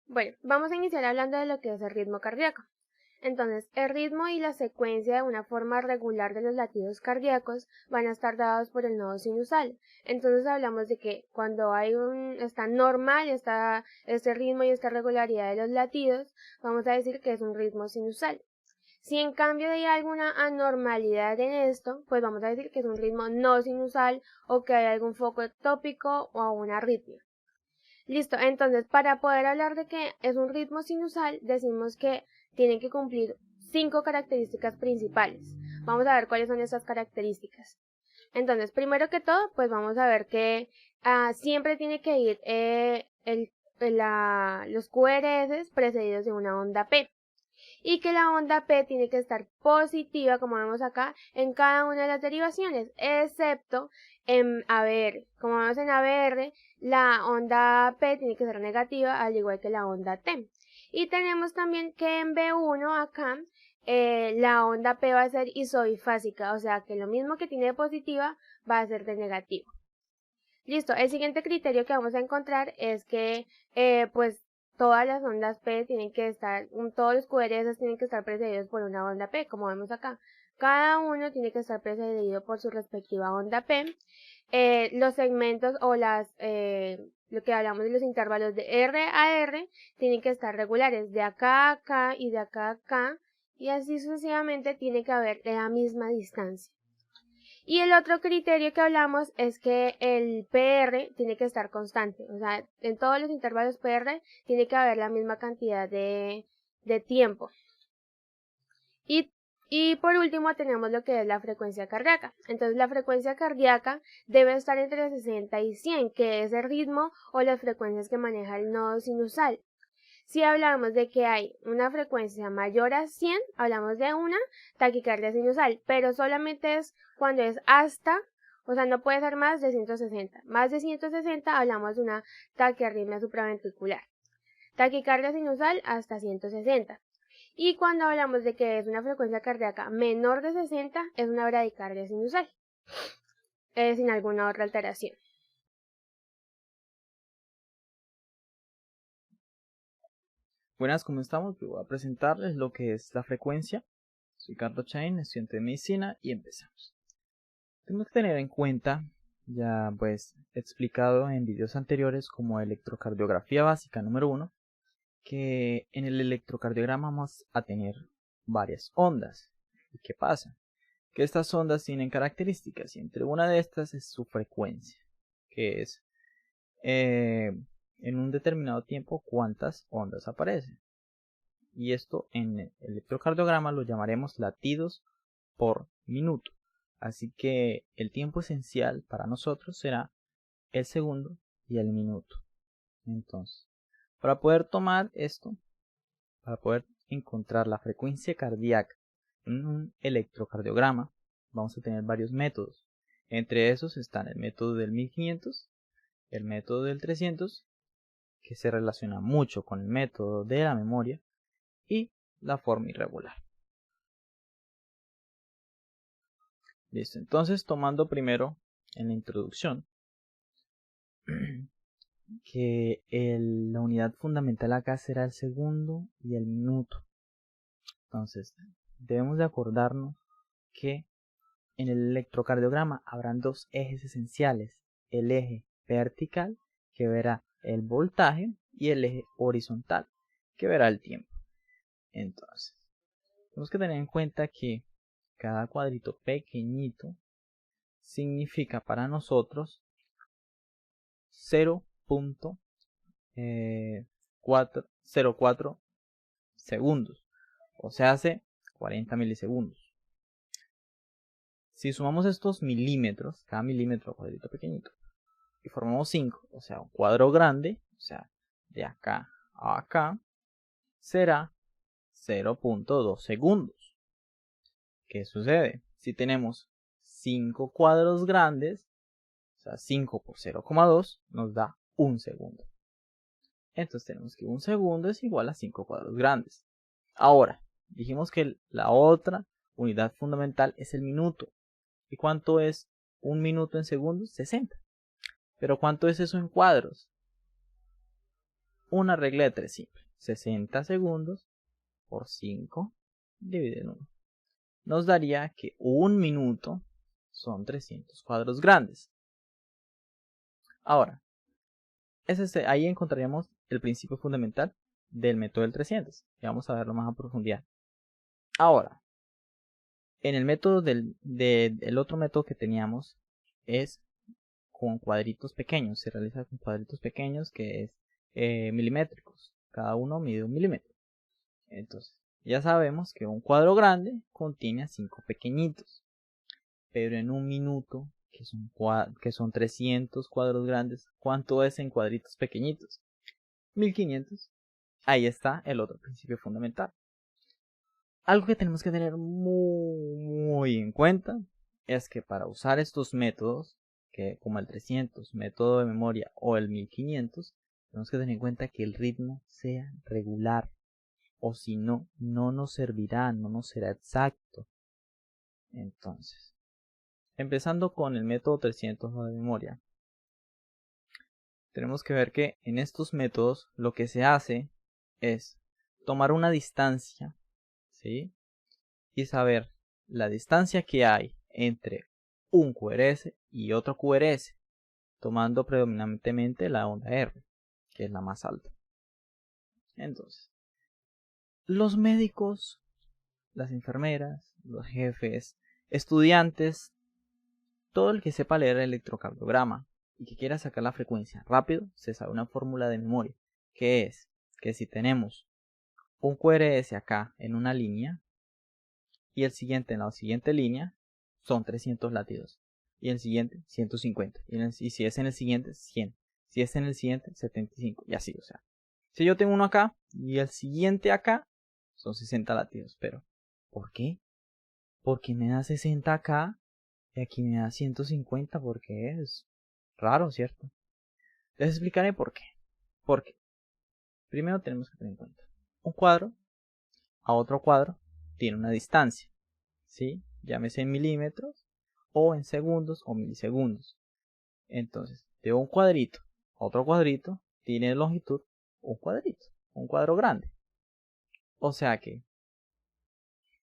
Bueno, vamos a iniciar hablando de lo que es el ritmo cardíaco. Entonces, el ritmo y la secuencia de una forma regular de los latidos cardíacos van a estar dados por el nodo sinusal. Entonces hablamos de que cuando está normal este ritmo y esta regularidad de los latidos, vamos a decir que es un ritmo sinusal. Si en cambio hay alguna anormalidad en esto, pues vamos a decir que es un ritmo no sinusal o que hay algún foco ectópico o una arritmia. Listo, entonces para poder hablar de que es un ritmo sinusal, decimos que tiene que cumplir 5 características principales. Vamos a ver cuáles son esas características. Entonces, primero que todo, pues vamos a ver que siempre tiene que ir los QRS precedidos de una onda P. Y que la onda P tiene que estar positiva, como vemos acá, en cada una de las derivaciones, excepto en ABR. Como vemos en ABR, la onda P tiene que ser negativa, al igual que la onda T. Y tenemos también que en B1 acá, la onda P va a ser isobifásica, o sea que lo mismo que tiene de positiva va a ser de negativo. Listo, el siguiente criterio que vamos a encontrar es que pues todas las ondas P tienen que estar, todos los QRS tienen que estar precedidos por una onda P, como vemos acá. Cada uno tiene que estar precedido por su respectiva onda P. Los segmentos o lo que hablamos de los intervalos de R a R tienen que estar regulares, de acá a acá y de acá a acá, y así sucesivamente tiene que haber la misma distancia. Y el otro criterio que hablamos es que el PR tiene que estar constante, o sea, en todos los intervalos PR tiene que haber la misma cantidad de tiempo. Y por último tenemos lo que es la frecuencia cardíaca. Entonces la frecuencia cardíaca debe estar entre 60 y 100, que es el ritmo o las frecuencias que maneja el nodo sinusal. Si hablamos de que hay una frecuencia mayor a 100, hablamos de una taquicardia sinusal, pero solamente es cuando es hasta, o sea, no puede ser más de 160. Más de 160 hablamos de una taquiarritmia supraventricular. Taquicardia sinusal hasta 160. Y cuando hablamos de que es una frecuencia cardíaca menor de 60, es una bradicardia sinusal, sin alguna otra alteración. Buenas, ¿cómo estamos? Yo voy a presentarles lo que es la frecuencia. Soy Carlos Chain, estudiante de medicina, y empezamos. Tenemos que tener en cuenta, ya pues explicado en videos anteriores como electrocardiografía básica número 1, que en el electrocardiograma vamos a tener varias ondas. ¿Y qué pasa? Que estas ondas tienen características y entre una de estas es su frecuencia, que es en un determinado tiempo cuántas ondas aparecen. Y esto en el electrocardiograma lo llamaremos latidos por minuto. Así que el tiempo esencial para nosotros será el segundo y el minuto. Entonces, para poder tomar esto, para poder encontrar la frecuencia cardíaca en un electrocardiograma, vamos a tener varios métodos. Entre esos están el método del 1500, el método del 300, que se relaciona mucho con el método de la memoria, y la forma irregular. Listo, entonces tomando primero en la introducción que la unidad fundamental acá será el segundo y el minuto. Entonces debemos de acordarnos que en el electrocardiograma habrán dos ejes esenciales: el eje vertical, que verá el voltaje, y el eje horizontal, que verá el tiempo. Entonces tenemos que tener en cuenta que cada cuadrito pequeñito significa para nosotros 0.04 segundos, o sea, hace 40 milisegundos. Si sumamos estos milímetros, cada milímetro cuadrito pequeñito, y formamos 5, o sea, un cuadro grande, o sea, de acá a acá, será 0.2 segundos. ¿Qué sucede? Si tenemos 5 cuadros grandes, o sea, 5 por 0,2 nos da 1 segundo. Entonces tenemos que 1 segundo es igual a 5 cuadros grandes. Ahora, dijimos que la otra unidad fundamental es el minuto. ¿Y cuánto es 1 minuto en segundos? 60. ¿Pero cuánto es eso en cuadros? una regla de 3 simple. 60 segundos por 5 dividido en 1. Nos daría que un minuto son 300 cuadros grandes. Ahora, ahí encontraríamos el principio fundamental del método del 300. Y vamos a verlo más a profundidad. Ahora, en el método el otro método que teníamos es con cuadritos pequeños. Se realiza con cuadritos pequeños que es milimétricos. Cada uno mide 1 milímetro. Entonces, ya sabemos que un cuadro grande contiene a 5 pequeñitos. Pero en un minuto, que son 300 cuadros grandes, ¿cuánto es en cuadritos pequeñitos? 1500. Ahí está el otro principio fundamental. Algo que tenemos que tener muy en cuenta es que para usar estos métodos, que como el 300, método de memoria o el 1500, tenemos que tener en cuenta que el ritmo sea regular. O si no, no nos servirá, no nos será exacto. Entonces, empezando con el método 300 de memoria, tenemos que ver que en estos métodos lo que se hace es tomar una distancia, ¿sí? Y saber la distancia que hay entre un QRS y otro QRS, tomando predominantemente la onda R, que es la más alta. Entonces, los médicos, las enfermeras, los jefes, estudiantes, todo el que sepa leer el electrocardiograma y que quiera sacar la frecuencia rápido, se sabe una fórmula de memoria, que es que si tenemos un QRS acá en una línea y el siguiente en la siguiente línea, son 300 latidos. Y el siguiente, 150. Y si es en el siguiente, 100. Si es en el siguiente, 75. Y así, o sea. Si yo tengo uno acá y el siguiente acá, son 60 latidos. Pero, ¿por qué? Porque me da 60 acá y aquí me da 150, porque es raro, ¿cierto? Les explicaré por qué. Porque primero tenemos que tener en cuenta un cuadro a otro cuadro tiene una distancia, ¿sí? Llámese en milímetros o en segundos o milisegundos. Entonces, de un cuadrito a otro cuadrito tiene longitud un cuadrito, un cuadro grande. O sea que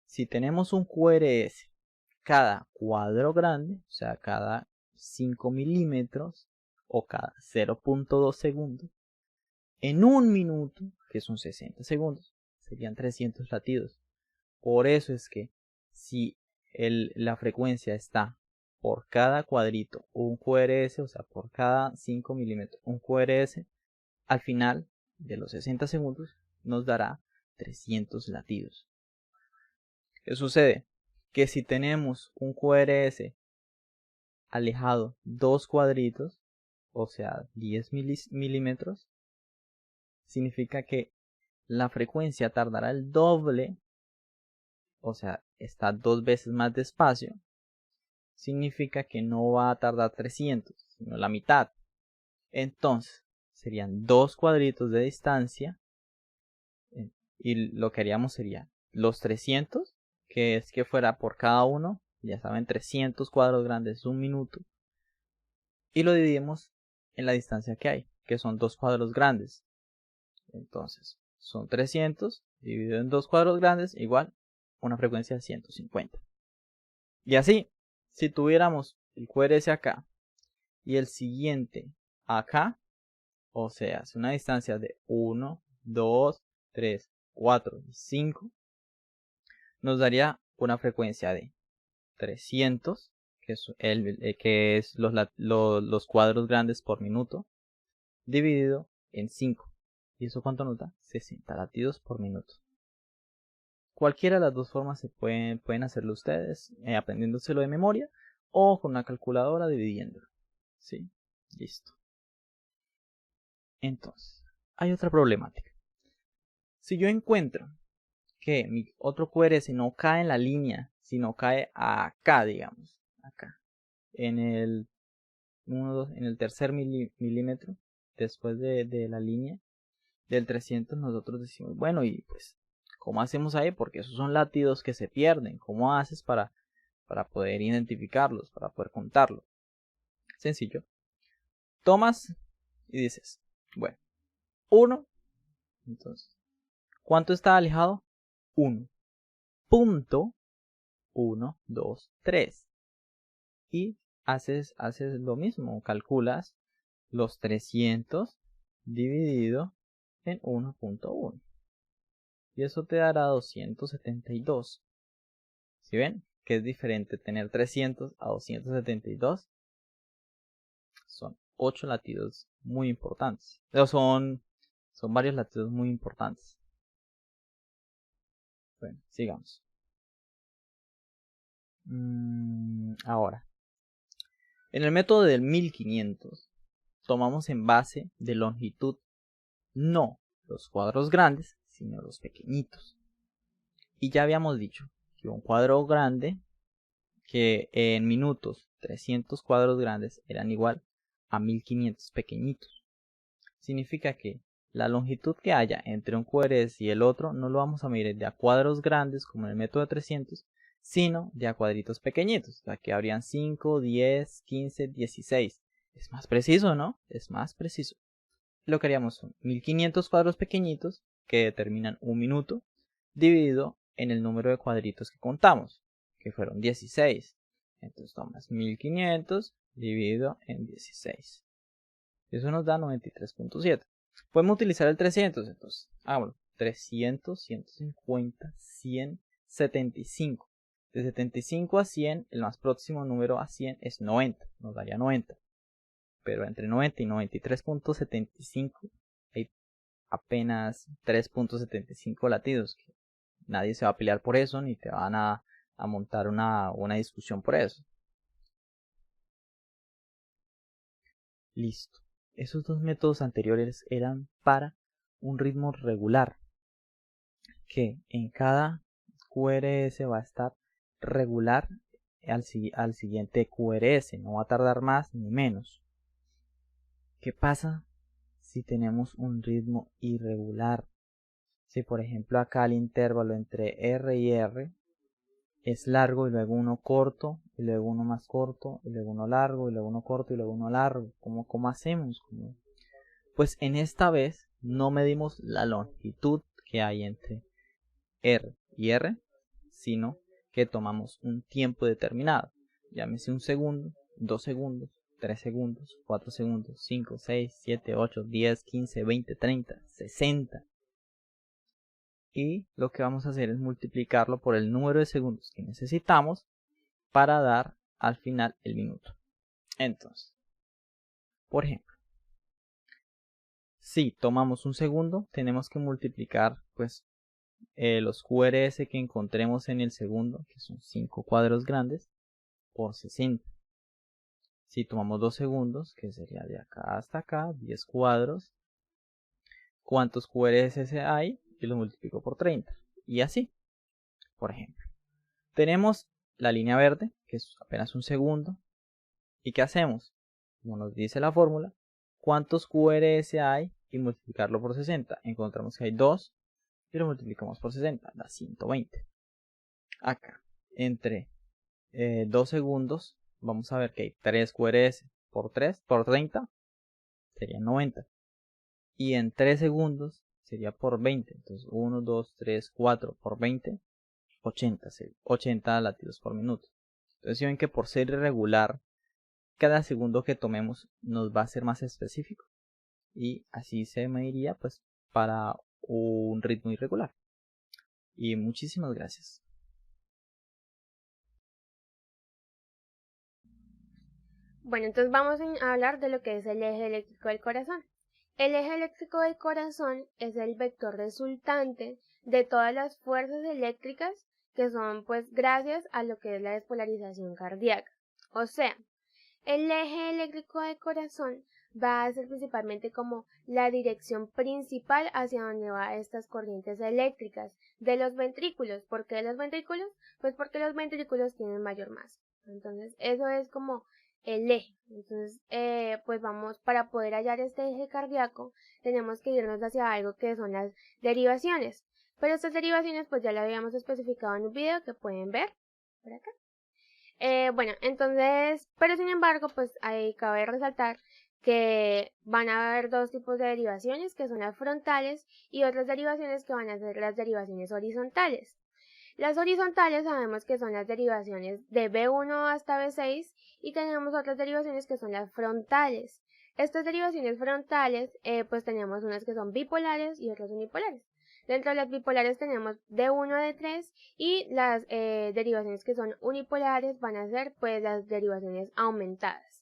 si tenemos un QRS cada cuadro grande, o sea, cada 5 milímetros o cada 0.2 segundos, en un minuto, que son 60 segundos, serían 300 latidos. Por eso es que si la frecuencia está por cada cuadrito un QRS, o sea, por cada 5 milímetros un QRS, al final de los 60 segundos nos dará 300 latidos. ¿Qué sucede? Que si tenemos un QRS alejado 2 cuadritos, o sea 10 milímetros, significa que la frecuencia tardará el doble, o sea, está 2 veces más despacio. Significa que no va a tardar 300, sino la mitad. Entonces, serían 2 cuadritos de distancia. Y lo que haríamos sería los 300, que es que fuera por cada uno. Ya saben, 300 cuadros grandes, un minuto. Y lo dividimos en la distancia que hay, que son 2 cuadros grandes. Entonces, son 300 dividido en 2 cuadros grandes, igual una frecuencia de 150. Y así, si tuviéramos el QRS acá y el siguiente acá, o sea, es una distancia de 1, 2, 3, 4 y 5, nos daría una frecuencia de 300, que es los cuadros grandes por minuto, dividido en 5. ¿Y eso cuánto nos da? 60 latidos por minuto. Cualquiera de las dos formas se pueden hacerlo ustedes, aprendiéndoselo de memoria o con una calculadora dividiéndolo. ¿Sí? Listo. Entonces, hay otra problemática. Si yo encuentro que mi otro QRS no cae en la línea, sino cae acá, digamos, acá, en el tercer milímetro, después de la línea del 300, nosotros decimos, bueno, y pues, ¿cómo hacemos ahí? Porque esos son latidos que se pierden. ¿Cómo haces para poder identificarlos, para poder contarlos? Sencillo. Tomas y dices, bueno, 1 Entonces, ¿cuánto está alejado? 1. Punto 1, 2, 3. Y haces lo mismo, calculas los 300 dividido en 1.1. Y eso te dará 272. ¿Sí ven? Que es diferente tener 300 a 272. Son 8 latidos muy importantes. Pero son varios latidos muy importantes. Bueno, sigamos. Ahora, en el método del 1500, tomamos en base de longitud no los cuadros grandes, sino los pequeñitos. Y ya habíamos dicho que un cuadro grande, que en minutos 300 cuadros grandes eran igual a 1500 pequeñitos. Significa que la longitud que haya entre un QRS y el otro no lo vamos a medir de a cuadros grandes como en el método de 300, sino de a cuadritos pequeñitos. O sea que habrían 5, 10, 15, 16. Es más preciso, ¿no? Es más preciso. Lo que haríamos son 1500 cuadros pequeñitos que determinan un minuto dividido en el número de cuadritos que contamos, que fueron 16. Entonces tomas 1500 dividido en 16. Eso nos da 93.7. Podemos utilizar el 300, entonces, bueno, 300, 150, 100, 75. De 75 a 100, el más próximo número a 100 es 90, nos daría 90. Pero entre 90 y 93.75 hay apenas 3.75 latidos. Nadie se va a pelear por eso, ni te van a montar una discusión por eso. Listo. Esos dos métodos anteriores eran para un ritmo regular, que en cada QRS va a estar regular al siguiente QRS, no va a tardar más ni menos. ¿Qué pasa si tenemos un ritmo irregular? Si por ejemplo acá el intervalo entre R y R es largo y luego uno corto y luego uno más corto y luego uno largo y luego uno corto y luego uno largo, ¿cómo hacemos? Pues en esta vez no medimos la longitud que hay entre R y R, sino que tomamos un tiempo determinado, llámese 1 segundo, 2 segundos, 3 segundos, 4 segundos, 5, 6, 7, 8, 10, 15, 20, 30, 60. Y lo que vamos a hacer es multiplicarlo por el número de segundos que necesitamos para dar al final el minuto. Entonces, por ejemplo, si tomamos un segundo, tenemos que multiplicar pues los QRS que encontremos en el segundo, que son 5 cuadros grandes, por 60. Si tomamos 2 segundos, que sería de acá hasta acá, 10 cuadros, ¿cuántos QRS hay? Yo lo multiplico por 30. Y así, por ejemplo, tenemos la línea verde, que es apenas un segundo. ¿Y qué hacemos? Como nos dice la fórmula, ¿cuántos QRS hay? Y multiplicarlo por 60. Encontramos que hay 2 y lo multiplicamos por 60, da 120. Acá, entre 2 segundos, vamos a ver que hay 3 QRS por 3, por 30, sería 90. Y en 3 segundos sería por 20. Entonces 1, 2, 3, 4 por 20, 80 latidos por minuto. Entonces si ven que por ser irregular, cada segundo que tomemos nos va a ser más específico. Y así se mediría pues para un ritmo irregular. Y muchísimas gracias. Bueno, entonces vamos a hablar de lo que es el eje eléctrico del corazón. El eje eléctrico del corazón es el vector resultante de todas las fuerzas eléctricas que son pues gracias a lo que es la despolarización cardíaca. O sea, el eje eléctrico del corazón va a ser principalmente como la dirección principal hacia donde van estas corrientes eléctricas de los ventrículos. ¿Por qué los ventrículos? Pues porque los ventrículos tienen mayor masa. Entonces eso es como el eje. Entonces pues vamos, para poder hallar este eje cardíaco tenemos que irnos hacia algo que son las derivaciones. Pero estas derivaciones pues ya lo habíamos especificado en un video que pueden ver por acá. Bueno, entonces, pero sin embargo, pues ahí cabe resaltar que van a haber dos tipos de derivaciones, que son las frontales, y otras derivaciones que van a ser las derivaciones horizontales. Las horizontales sabemos que son las derivaciones de B1 hasta B6 y tenemos otras derivaciones que son las frontales. Estas derivaciones frontales, pues tenemos unas que son bipolares y otras unipolares. Dentro de las bipolares tenemos de 1 a de 3 y las derivaciones que son unipolares van a ser pues las derivaciones aumentadas.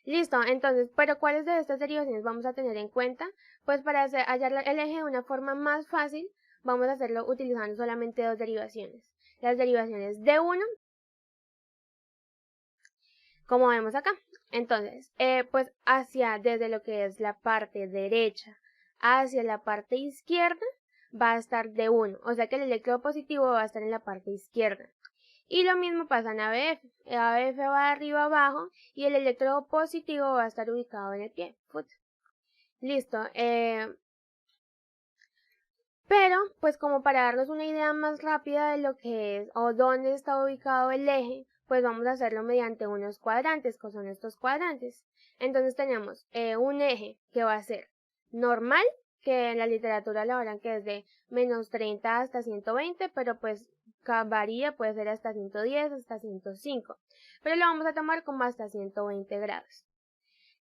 Listo, entonces, ¿pero cuáles de estas derivaciones vamos a tener en cuenta? Pues para hallar el eje de una forma más fácil, vamos a hacerlo utilizando solamente dos derivaciones. Las derivaciones de 1, como vemos acá. Entonces, pues desde lo que es la parte derecha hacia la parte izquierda, va a estar de 1. O sea que el electrodo positivo va a estar en la parte izquierda. Y lo mismo pasa en ABF. ABF va de arriba a abajo y el electrodo positivo va a estar ubicado en el pie. Listo. Pero, pues como para darnos una idea más rápida de lo que es o dónde está ubicado el eje, pues vamos a hacerlo mediante unos cuadrantes, que son estos cuadrantes. Entonces tenemos un eje que va a ser normal, que en la literatura lo hablan que es de menos 30 hasta 120, pero pues varía, puede ser hasta 110, hasta 105. Pero lo vamos a tomar como hasta 120 grados.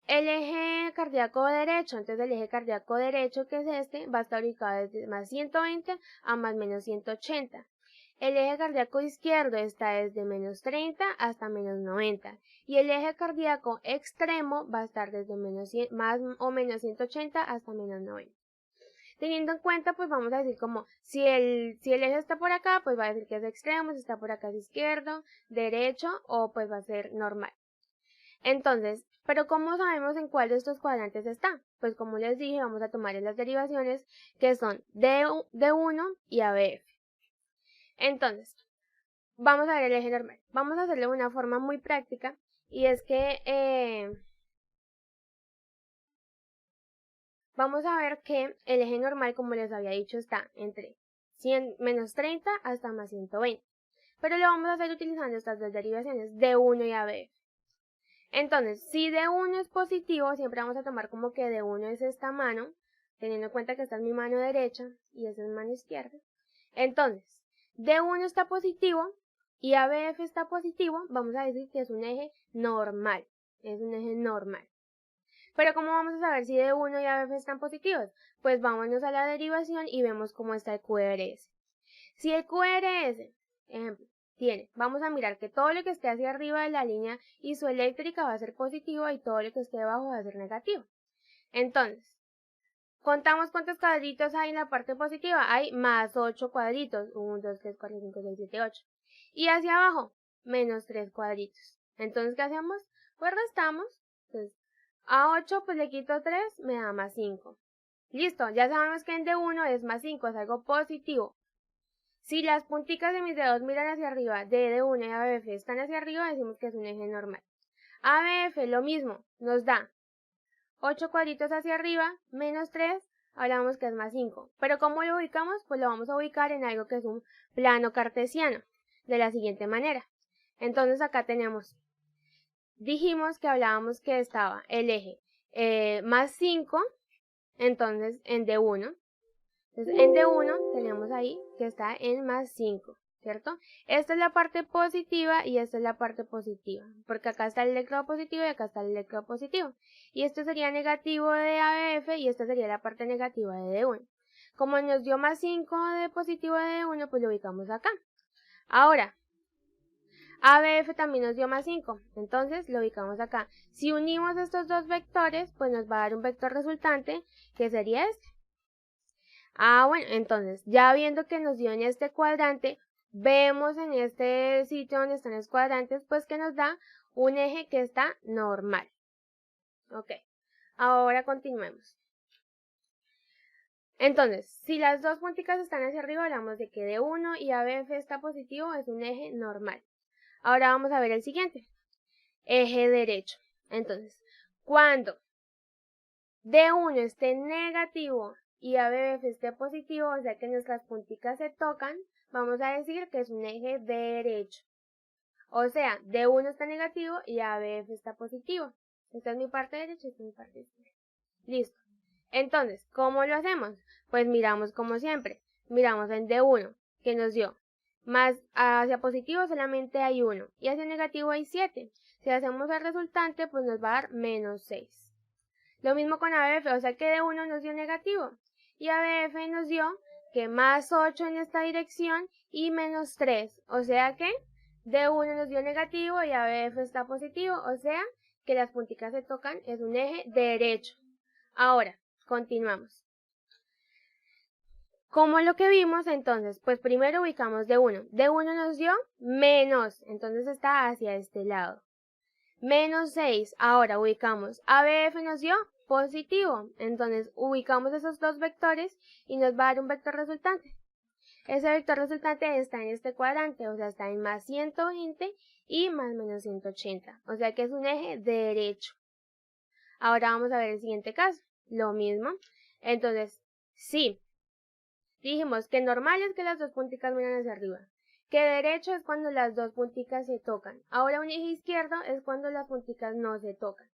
El eje cardíaco derecho, entonces el eje cardíaco derecho, que es este, va a estar ubicado desde más 120 a más menos 180. El eje cardíaco izquierdo está desde menos 30 hasta menos 90. Y el eje cardíaco extremo va a estar desde más o menos 180 hasta menos 90. Teniendo en cuenta, pues vamos a decir como, si el eje está por acá, pues va a decir que es extremo, si está por acá es izquierdo, derecho, o pues va a ser normal. Entonces, ¿pero cómo sabemos en cuál de estos cuadrantes está? Pues como les dije, vamos a tomar las derivaciones que son D1 y ABF. Entonces, vamos a ver el eje normal. Vamos a hacerlo de una forma muy práctica y es que vamos a ver que el eje normal, como les había dicho, está entre menos 30 hasta más 120. Pero lo vamos a hacer utilizando estas dos derivaciones, D1 y ABF. Entonces, si D1 es positivo, siempre vamos a tomar como que D1 es esta mano, teniendo en cuenta que esta es mi mano derecha y esta es mi mano izquierda. Entonces, D1 está positivo y ABF está positivo, vamos a decir que es un eje normal. Es un eje normal. Pero ¿cómo vamos a saber si D1 y ABF están positivos? Pues vámonos a la derivación y vemos cómo está el QRS. Si el QRS, ejemplo, vamos a mirar que todo lo que esté hacia arriba de la línea isoeléctrica va a ser positivo y todo lo que esté debajo va a ser negativo. Entonces, contamos cuántos cuadritos hay en la parte positiva. Hay más 8 cuadritos. 1, 2, 3, 4, 5, 6, 7, 8. Y hacia abajo, menos 3 cuadritos. Entonces, ¿qué hacemos? Pues restamos. Entonces, a 8 pues le quito 3, me da más 5. Listo, ya sabemos que en D1 es más 5, es algo positivo. Si las punticas de mis dedos miran hacia arriba, D1 y ABF están hacia arriba, decimos que es un eje normal. ABF lo mismo, nos da 8 cuadritos hacia arriba, menos 3, hablamos que es más 5. Pero ¿cómo lo ubicamos? Pues lo vamos a ubicar en algo que es un plano cartesiano, de la siguiente manera. Entonces acá dijimos que hablábamos que estaba el eje más 5, entonces en D1. Entonces, en D1 tenemos ahí que está en más 5, ¿cierto? Esta es la parte positiva y esta es la parte positiva, porque acá está el electrodo positivo y acá está el electrodo positivo. Y esto sería negativo de ABF y esta sería la parte negativa de D1. Como nos dio más 5 de positivo de D1, pues lo ubicamos acá. Ahora, ABF también nos dio más 5, entonces lo ubicamos acá. Si unimos estos dos vectores, pues nos va a dar un vector resultante, que sería este. Bueno, entonces, ya viendo que nos dio en este cuadrante, vemos en este sitio donde están los cuadrantes, pues que nos da un eje que está normal. Ok, ahora continuemos. Entonces, si las dos punticas están hacia arriba, hablamos de que D1 y ABF está positivo, es un eje normal. Ahora vamos a ver el siguiente, eje derecho. Entonces, cuando D1 esté negativo y ABF esté positivo, o sea que nuestras punticas se tocan, vamos a decir que es un eje derecho. O sea, D1 está negativo y ABF está positivo. Esta es mi parte derecha y esta es mi parte izquierda. Listo. Entonces, ¿cómo lo hacemos? Pues miramos como siempre. Miramos en D1, que nos dio. Más hacia positivo solamente hay 1 y hacia negativo hay 7. Si hacemos el resultante, pues nos va a dar menos 6. Lo mismo con ABF, o sea que D1 nos dio negativo. Y ABF nos dio que más 8 en esta dirección y menos 3. O sea que D1 nos dio negativo y ABF está positivo. O sea que las punticas se tocan, es un eje derecho. Ahora, continuamos. Como lo que vimos, entonces, pues primero ubicamos D1. D1 nos dio menos, entonces está hacia este lado. Menos 6, ahora ubicamos. ABF nos dio positivo, entonces ubicamos esos dos vectores y nos va a dar un vector resultante. Ese vector resultante está en este cuadrante, o sea, está en más 120 y más menos 180, o sea que es un eje derecho. Ahora vamos a ver el siguiente caso, lo mismo. Entonces, sí, dijimos que normal es que las dos punticas miran hacia arriba, que derecho es cuando las dos punticas se tocan. Ahora un eje izquierdo es cuando las punticas no se tocan.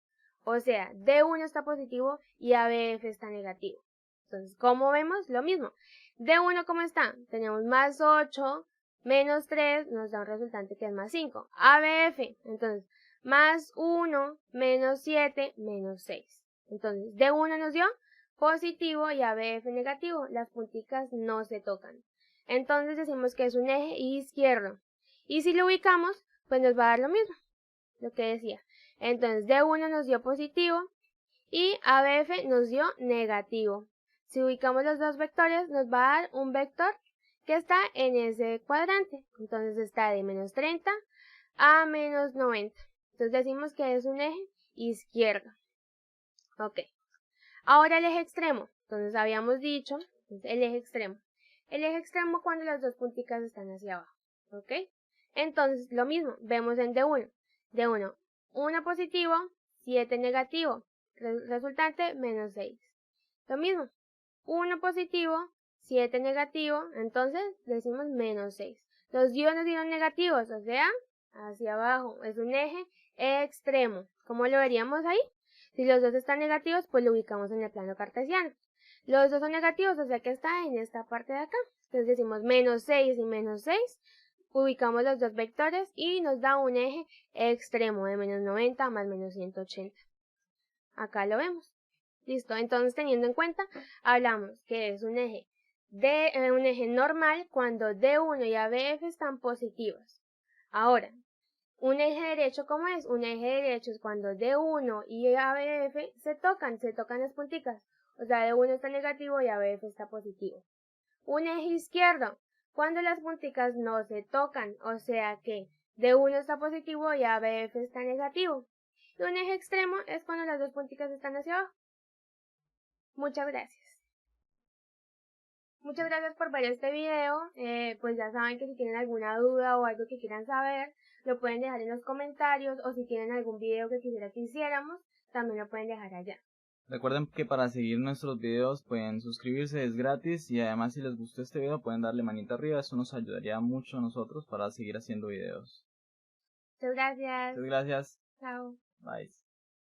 O sea, D1 está positivo y ABF está negativo. Entonces, ¿cómo vemos? Lo mismo. D1, ¿cómo está? Tenemos más 8, menos 3, nos da un resultante que es más 5. ABF, entonces, más 1, menos 7, menos 6. Entonces, D1 nos dio positivo y ABF negativo. Las punticas no se tocan. Entonces decimos que es un eje izquierdo. Y si lo ubicamos, pues nos va a dar lo mismo, lo que decía. Entonces D1 nos dio positivo y ABF nos dio negativo. Si ubicamos los dos vectores, nos va a dar un vector que está en ese cuadrante. Entonces está de menos 30 a menos 90. Entonces decimos que es un eje izquierdo. Ok. Ahora el eje extremo. Entonces habíamos dicho, el eje extremo. El eje extremo cuando las dos punticas están hacia abajo. ¿Ok? Entonces lo mismo, vemos en D1. D1, 1 positivo, 7 negativo. Resultante, menos 6. Lo mismo, 1 positivo, 7 negativo. Entonces decimos menos 6. Los nos dieron negativos, o sea, hacia abajo. Es un eje extremo. ¿Cómo lo veríamos ahí? Si los dos están negativos, pues lo ubicamos en el plano cartesiano. Los dos son negativos, o sea que está en esta parte de acá. Entonces decimos menos 6 y menos 6. Ubicamos los dos vectores y nos da un eje extremo de menos 90 más menos 180. Acá lo vemos. Listo, entonces teniendo en cuenta, hablamos que es un eje normal cuando D1 y ABF están positivos. Ahora, un eje derecho, ¿cómo es? Un eje derecho es cuando D1 y ABF se tocan las punticas. O sea, D1 está negativo y ABF está positivo. Un eje izquierdo, cuando las punticas no se tocan. O sea que D1 está positivo y ABF está negativo. Y un eje extremo es cuando las dos punticas están hacia abajo. Muchas gracias. Muchas gracias por ver este video. Pues ya saben que si tienen alguna duda o algo que quieran saber, lo pueden dejar en los comentarios, o si tienen algún video que quisiera que hiciéramos, también lo pueden dejar allá. Recuerden que para seguir nuestros videos pueden suscribirse, es gratis, y además si les gustó este video pueden darle manita arriba, eso nos ayudaría mucho a nosotros para seguir haciendo videos. Muchas gracias. Muchas gracias. Chao. Bye.